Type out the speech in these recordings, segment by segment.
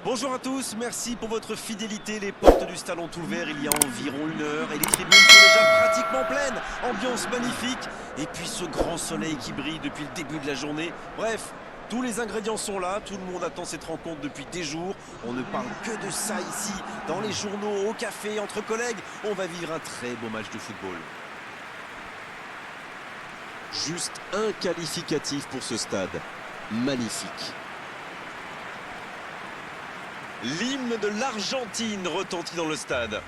Bonjour à tous, merci pour votre fidélité. Les portes du stade ont ouvert il y a environ 1 heure et les tribunes sont déjà pratiquement pleines. Ambiance magnifique et puis ce grand soleil qui brille depuis le début de la journée. Bref, tous les ingrédients sont là, tout le monde attend cette rencontre depuis des jours. On ne parle que de ça ici, dans les journaux, au café, entre collègues. On va vivre un très beau match de football. Juste un qualificatif pour ce stade. Magnifique. L'hymne de l'Argentine retentit dans le stade.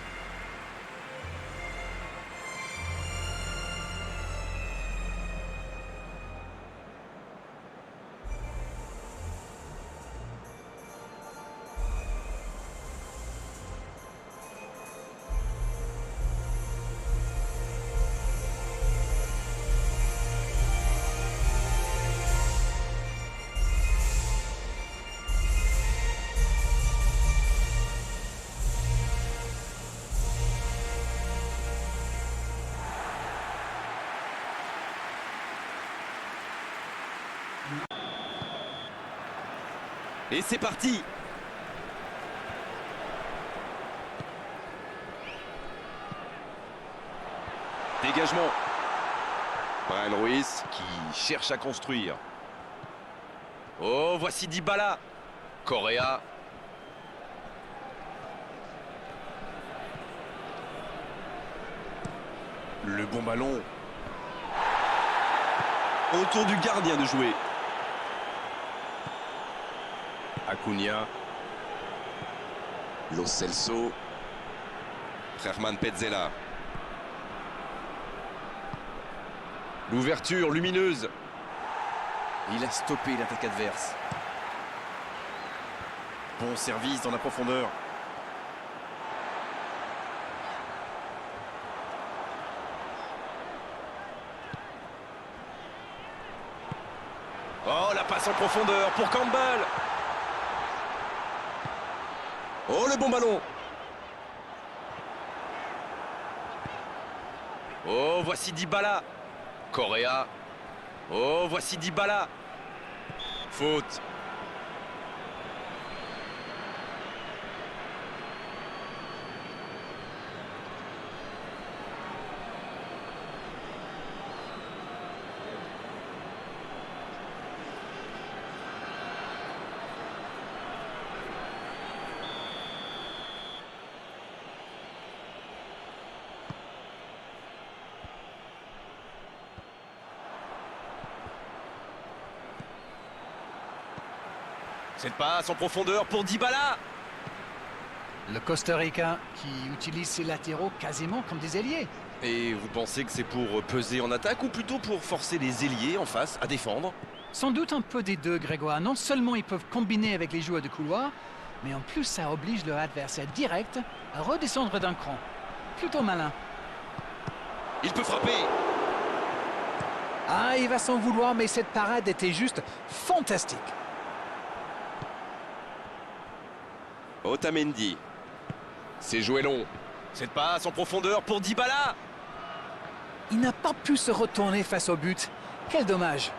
Et c'est parti. Dégagement. Bryan Ruiz qui cherche à construire. Oh, voici Dybala. Correa. Le bon ballon. Autour du gardien de jouer. Acuna. Lo Celso. Germán Petzela. L'ouverture lumineuse. Il a stoppé l'attaque adverse. Bon service dans la profondeur. Oh, la passe en profondeur pour Campbell. Oh, le bon ballon. Oh, voici Dybala. Correa. Oh, voici Dybala. Faute. Cette passe en profondeur pour Dybala. Le Costa-Ricain qui utilise ses latéraux quasiment comme des ailiers. Et vous pensez que c'est pour peser en attaque ou plutôt pour forcer les ailiers en face à défendre? Sans doute un peu des deux, Grégoire. Non seulement ils peuvent combiner avec les joueurs de couloir, mais en plus ça oblige leur adversaire direct à redescendre d'un cran. Plutôt malin. Il peut frapper. Ah, il va s'en vouloir, mais cette parade était juste fantastique. Otamendi. C'est joué long. Cette passe en profondeur pour Dybala. Il n'a pas pu se retourner face au but. Quel dommage.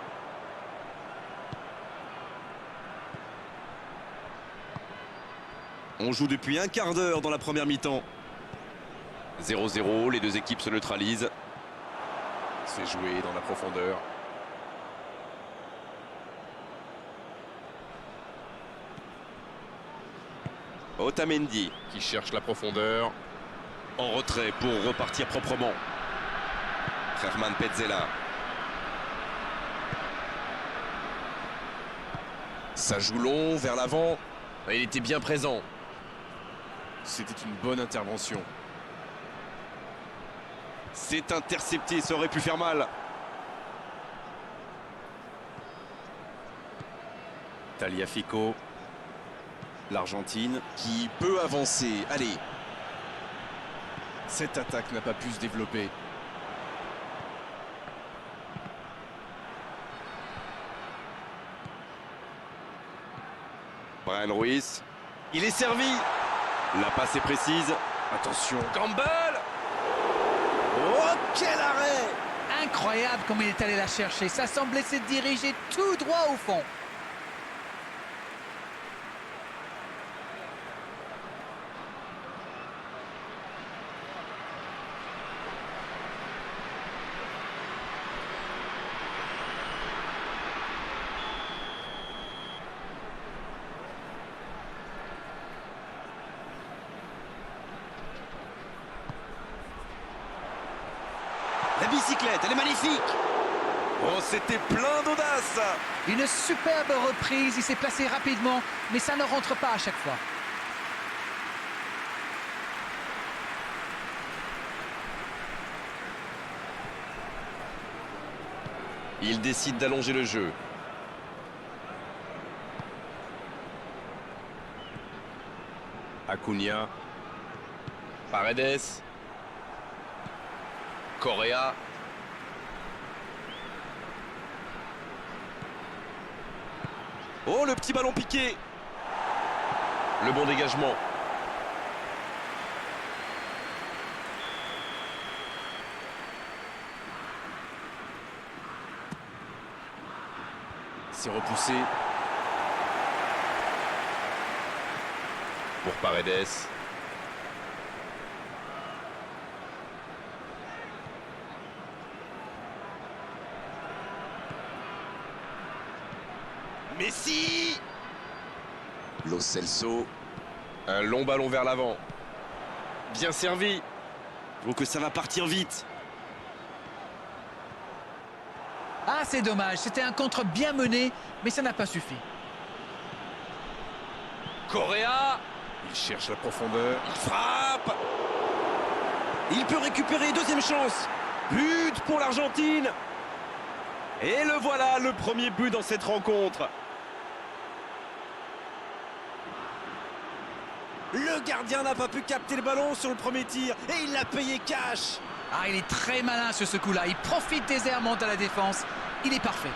On joue depuis un quart d'heure dans la première mi-temps. 0-0, les deux équipes se neutralisent. C'est joué dans la profondeur. Otamendi qui cherche la profondeur. En retrait pour repartir proprement. Germán Petzela. Ça joue long vers l'avant. Il était bien présent. C'était une bonne intervention. C'est intercepté, ça aurait pu faire mal. Tagliafico. L'Argentine qui peut avancer. Allez. Cette attaque n'a pas pu se développer. Bryan Ruiz. Il est servi. La passe est précise. Attention. Campbell. Oh, quel arrêt! Incroyable comme il est allé la chercher. Ça semblait se diriger tout droit au fond. La bicyclette, elle est magnifique. Oh, c'était plein d'audace. Une superbe reprise, il s'est placé rapidement, mais ça ne rentre pas à chaque fois. Il décide d'allonger le jeu. Acuna. Paredes. Correa. Oh, le petit ballon piqué. Le bon dégagement. C'est repoussé. Pour Paredes. Messi. Lo Celso. Un long ballon vers l'avant. Bien servi. Donc ça va partir vite. Ah, c'est dommage, c'était un contre bien mené, mais ça n'a pas suffi. Correa. Il cherche la profondeur. Il frappe. Il peut récupérer, deuxième chance. But pour l'Argentine. Et le voilà, le premier but dans cette rencontre. Le gardien n'a pas pu capter le ballon sur le premier tir et il l'a payé cash. Ah, il est très malin sur ce coup-là, il profite des errements de la défense, il est parfait.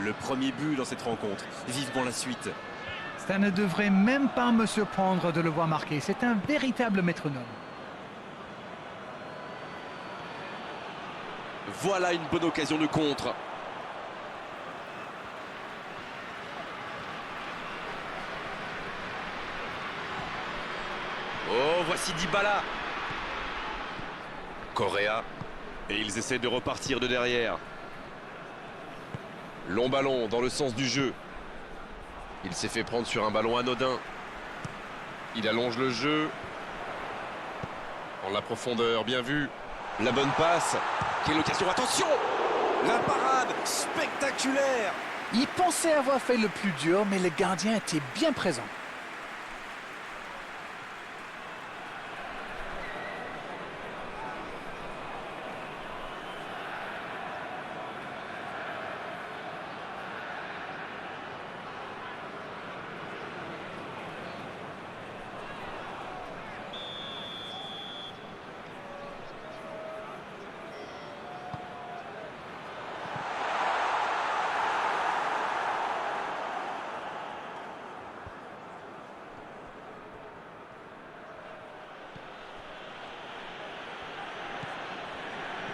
Le premier but dans cette rencontre. Vivement la suite. Ça ne devrait même pas me surprendre de le voir marquer, c'est un véritable métronome. Voilà une bonne occasion de contre. Oh, voici Dybala. Correa. Et ils essaient de repartir de derrière. Long ballon dans le sens du jeu. Il s'est fait prendre sur un ballon anodin. Il allonge le jeu. En la profondeur, bien vu. La bonne passe. Quelle occasion, attention! La parade spectaculaire! Il pensait avoir fait le plus dur, mais le gardien était bien présent.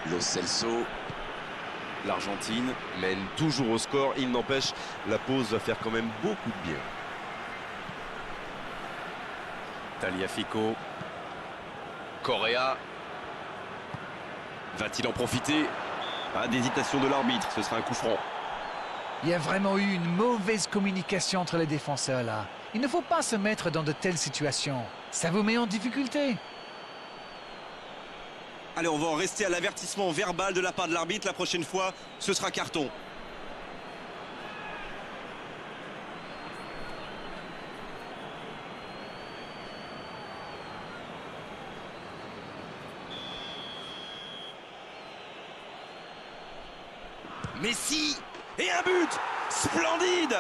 Lo Celso. L'Argentine mène toujours au score. Il n'empêche, la pause va faire quand même beaucoup de bien. Tagliafico. Correa. Va-t-il en profiter? Pas d'hésitation de l'arbitre, ce sera un coup franc. Il y a vraiment eu une mauvaise communication entre les défenseurs là. Il ne faut pas se mettre dans de telles situations. Ça vous met en difficulté. Allez, on va en rester à l'avertissement verbal de la part de l'arbitre. La prochaine fois, ce sera carton. Messi et un but splendide.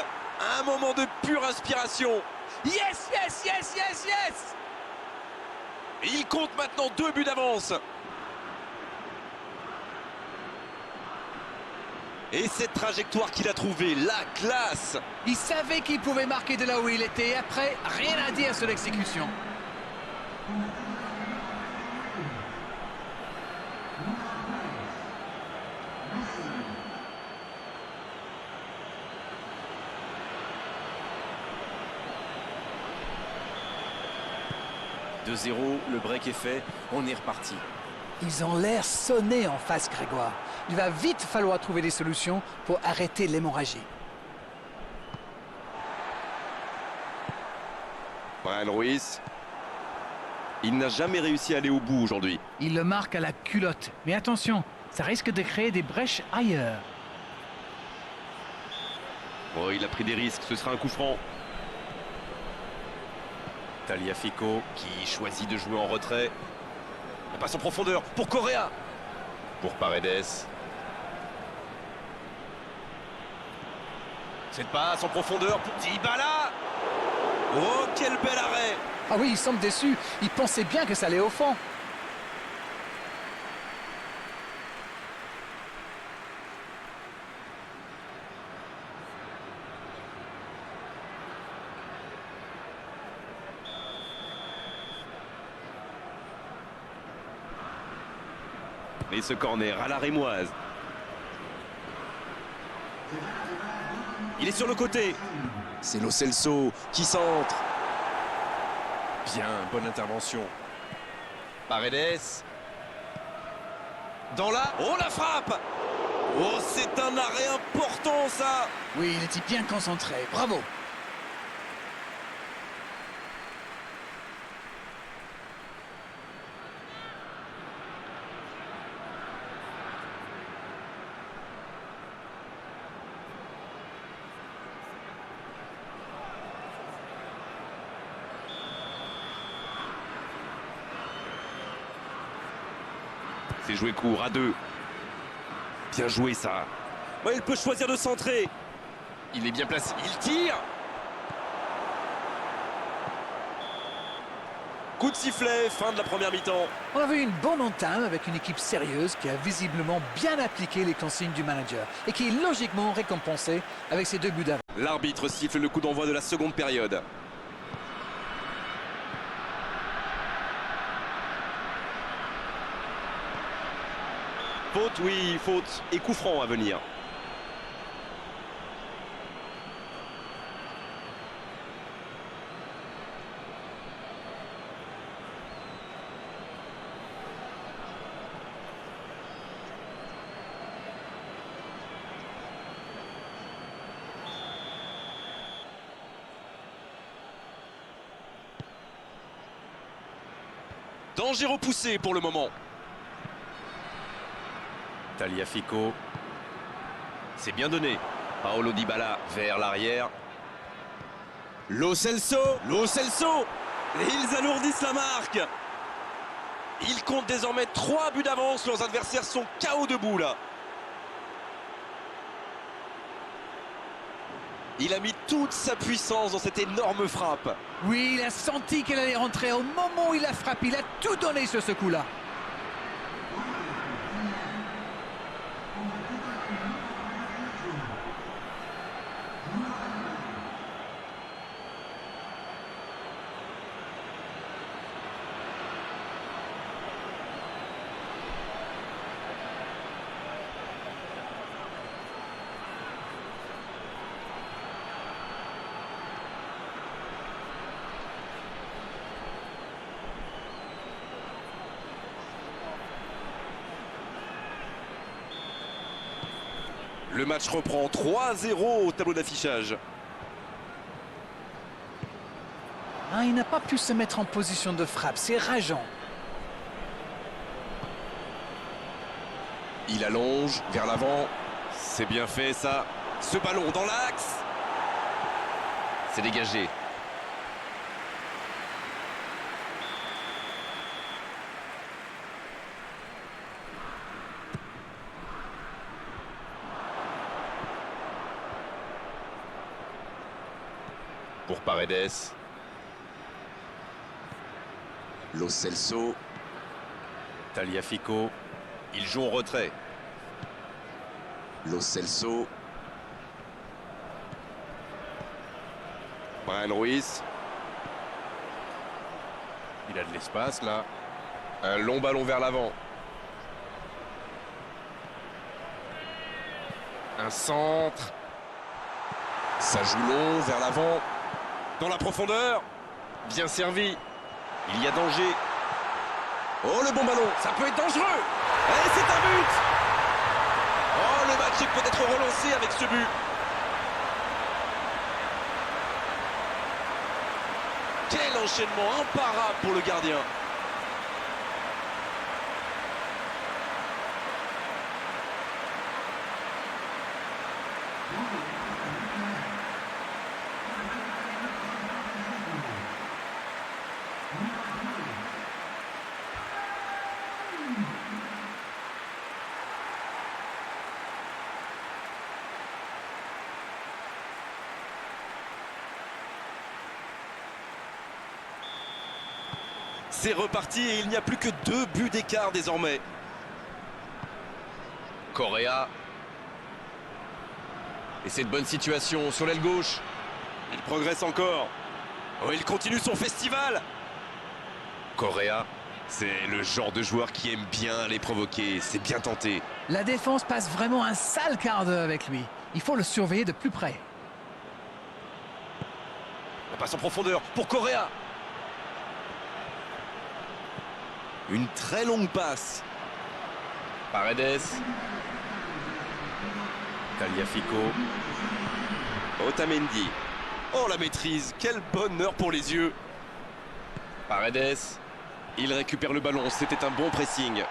Un moment de pure inspiration. Yes, yes, yes, yes, yes! Et il compte maintenant 2 buts d'avance. Et cette trajectoire qu'il a trouvée, la classe! Il savait qu'il pouvait marquer de là où il était. Et après, rien à dire sur l'exécution. « 2-0, le break est fait, on est reparti. » Ils ont l'air sonnés en face, Grégoire. Il va vite falloir trouver des solutions pour arrêter l'hémorragie. Brian Ruiz. Il n'a jamais réussi à aller au bout aujourd'hui. Il le marque à la culotte. Mais attention, ça risque de créer des brèches ailleurs. Oh, il a pris des risques, ce sera un coup franc. Tagliafico qui choisit de jouer en retrait. La passe en profondeur pour Correa. Pour Paredes. Cette passe en profondeur pour Dybala. Oh, quel bel arrêt! Ah oui, il semble déçu. Il pensait bien que ça allait au fond. Et ce corner à la rémoise. Il est sur le côté. C'est Lo Celso qui centre. Bien, bonne intervention. Paredes. Dans la... Oh, la frappe! Oh, c'est un arrêt important, ça! Oui, il était bien concentré. Bravo. C'est joué court à 2. Bien joué, ça. Ouais, il peut choisir de centrer. Il est bien placé. Il tire. Coup de sifflet, fin de la première mi-temps. On a vu une bonne entame avec une équipe sérieuse qui a visiblement bien appliqué les consignes du manager et qui est logiquement récompensée avec ses 2 buts d'avant. L'arbitre siffle le coup d'envoi de la seconde période. Faute, oui, faute. Et coup franc à venir. Danger repoussé pour le moment. Tagliafico. C'est bien donné. Paolo Dybala vers l'arrière. Lo Celso. Lo Celso. Et ils alourdissent la marque. Ils comptent désormais 3 buts d'avance. Leurs adversaires sont KO debout là. Il a mis toute sa puissance dans cette énorme frappe. Oui, il a senti qu'elle allait rentrer au moment où il a frappé. Il a tout donné sur ce coup-là. Le match reprend 3-0 au tableau d'affichage. Ah, il n'a pas pu se mettre en position de frappe. C'est rageant. Il allonge vers l'avant. C'est bien fait ça. Ce ballon dans l'axe. C'est dégagé. Pour Paredes. Lo Celso. Tagliafico. Il joue en retrait. Lo Celso. Bryan Ruiz. Il a de l'espace là. Un long ballon vers l'avant. Un centre. Ça joue long vers l'avant. Dans la profondeur. Bien servi. Il y a danger. Oh, le bon ballon. Ça peut être dangereux. Et c'est un but. Oh, le match est peut-être relancé avec ce but. Quel enchaînement imparable pour le gardien. C'est reparti et il n'y a plus que 2 buts d'écart désormais. Correa. Et c'est de bonne situation sur l'aile gauche. Il progresse encore. Oh, il continue son festival. Correa, c'est le genre de joueur qui aime bien les provoquer. C'est bien tenté. La défense passe vraiment un sale quart d'heure avec lui. Il faut le surveiller de plus près. La passe en profondeur pour Correa. Une très longue passe. Paredes. Tagliafico. Otamendi. Oh, la maîtrise. Quel bonheur pour les yeux. Paredes. Il récupère le ballon. C'était un bon pressing.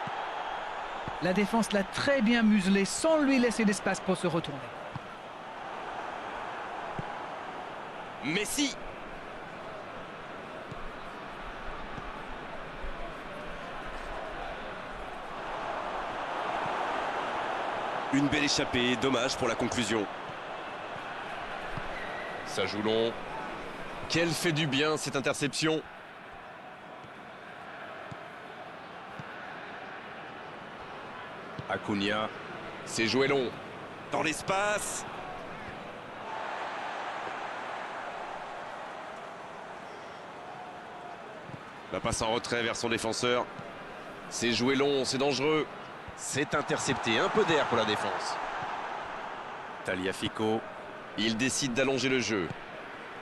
La défense l'a très bien muselé sans lui laisser d'espace pour se retourner. Messi. Une belle échappée, dommage pour la conclusion. Ça joue long. Quelle fait du bien cette interception. Acuna. C'est joué long. Dans l'espace. La passe en retrait vers son défenseur. C'est joué long, c'est dangereux. C'est intercepté, un peu d'air pour la défense. Tagliafico. Il décide d'allonger le jeu.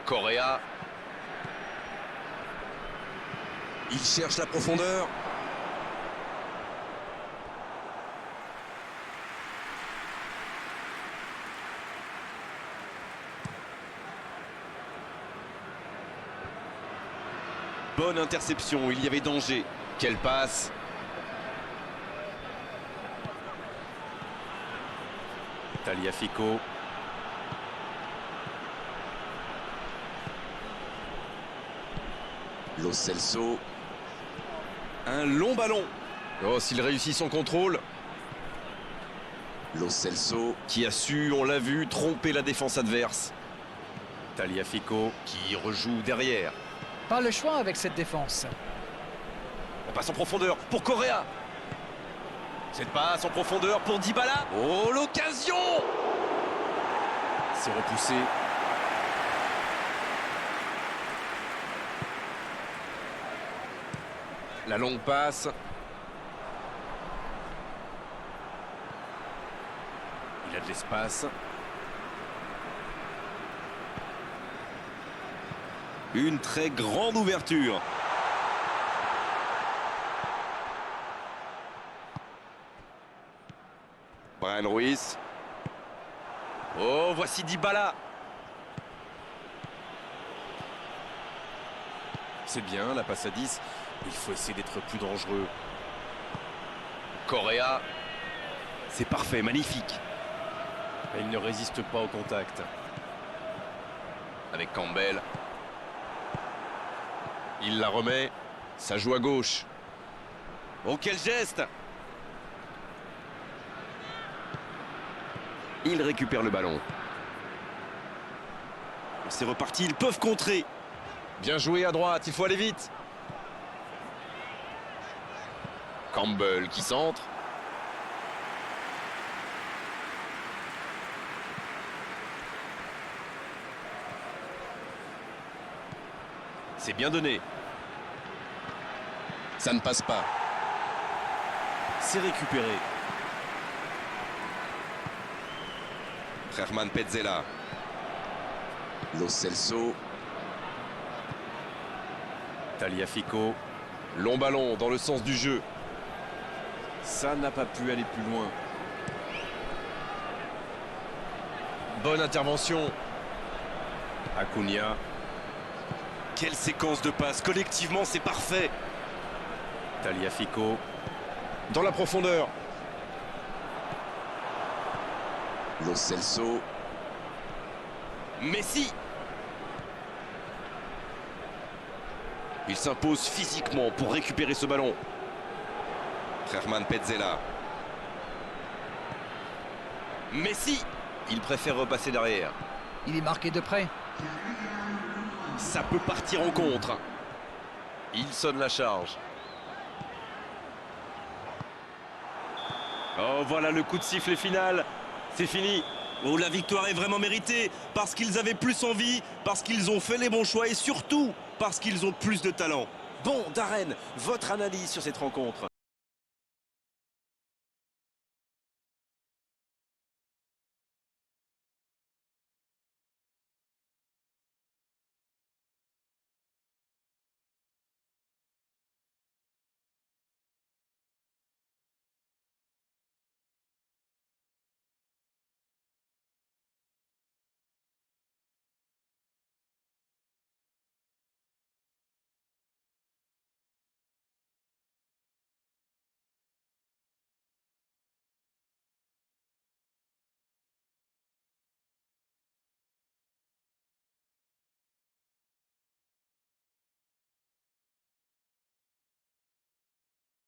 Correa. Il cherche la profondeur. Bonne interception, il y avait danger. Quelle passe. Tagliafico. Lo Celso. Un long ballon. Oh, s'il réussit son contrôle. Lo Celso qui a su, on l'a vu, tromper la défense adverse. Tagliafico qui rejoue derrière. Pas le choix avec cette défense. La passe en profondeur pour Correa. Cette passe en profondeur pour Dybala. Oh, l'occasion! C'est repoussé. La longue passe. Il a de l'espace. Une très grande ouverture. Bryan Ruiz. Oh, voici Dybala. C'est bien, la passe à 10. Il faut essayer d'être plus dangereux. Correa. C'est parfait, magnifique. Mais il ne résiste pas au contact. Avec Campbell. Il la remet. Ça joue à gauche. Oh, quel geste! Il récupère le ballon. C'est reparti, ils peuvent contrer. Bien joué à droite, il faut aller vite. Campbell qui centre. C'est bien donné. Ça ne passe pas. C'est récupéré. Germán Petzela. Lo Celso. Tagliafico. Long ballon dans le sens du jeu. Ça n'a pas pu aller plus loin. Bonne intervention. Acuna. Quelle séquence de passes. Collectivement, c'est parfait. Tagliafico. Dans la profondeur. Lo Celso. Messi. Il s'impose physiquement pour récupérer ce ballon. Germán Petzela. Messi. Il préfère repasser derrière. Il est marqué de près. Ça peut partir en contre. Il sonne la charge. Oh, voilà le coup de sifflet final. C'est fini. Oh, la victoire est vraiment méritée. Parce qu'ils avaient plus envie, parce qu'ils ont fait les bons choix et surtout parce qu'ils ont plus de talent. Bon, Darren, votre analyse sur cette rencontre?